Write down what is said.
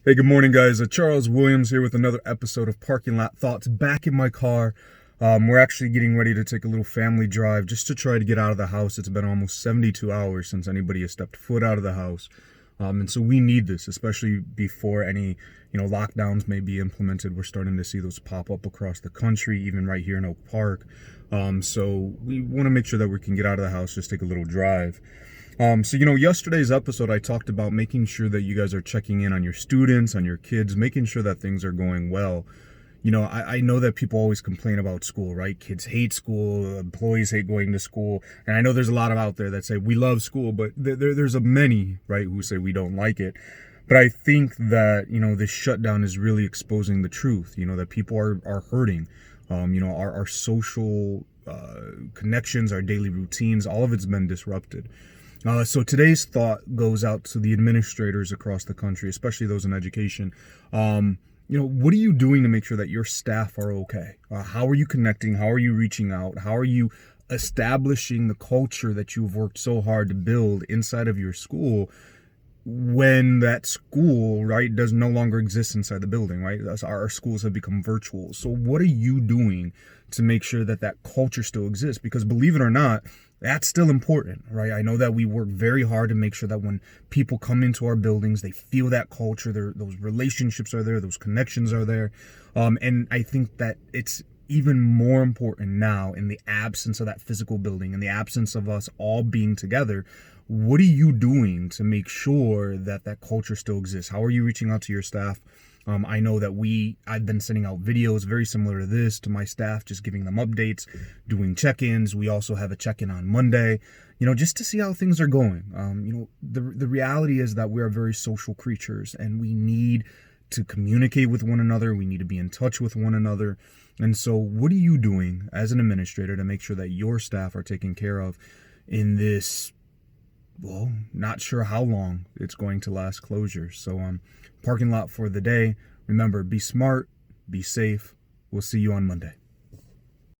Hey, good morning, guys. Charles Williams here with another episode of Parking Lot Thoughts. Back in my car. We're actually getting ready to take a little family drive just to try to get out of the house. It's been almost 72 hours since anybody has stepped foot out of the house. And so we need this, especially before any, lockdowns may be implemented. We're starting to see those pop up across the country, even right here in Oak Park. So we want to make sure that we can get out of the house, just take a little drive. Yesterday's episode, I talked about making sure that you guys are checking in on your students, on your kids, making sure that things are going well. I know that people always complain about school, right? Kids hate school, employees hate going to school. And I know there's a lot of out there that say we love school, but there's a many, right, who say we don't like it. But I think that, this shutdown is really exposing the truth, that people are hurting. Our social connections, our daily routines, all of it's been disrupted. So today's thought goes out to the administrators across the country, especially those in education. What are you doing to make sure that your staff are okay? How are you connecting? How are you reaching out? How are you establishing the culture that you've worked so hard to build inside of your school when that school, right, does no longer exist inside the building, right? Our schools have become virtual. So what are you doing to make sure that that culture still exists? Because believe it or not, that's still important, right? I know that we work very hard to make sure that when people come into our buildings, they feel that culture, those relationships are there, those connections are there. And I think that it's even more important now in the absence of that physical building, in the absence of us all being together. What are you doing to make sure that that culture still exists? How are you reaching out to your staff? I know that I've been sending out videos very similar to this to my staff, just giving them updates, doing check-ins. We also have a check-in on Monday, just to see how things are going. The reality is that we are very social creatures and we need to communicate with one another. We need to be in touch with one another. And so what are you doing as an administrator to make sure that your staff are taken care of in this, well, not sure how long it's going to last closure? So parking lot for the day. Remember, be smart, be safe. We'll see you on Monday.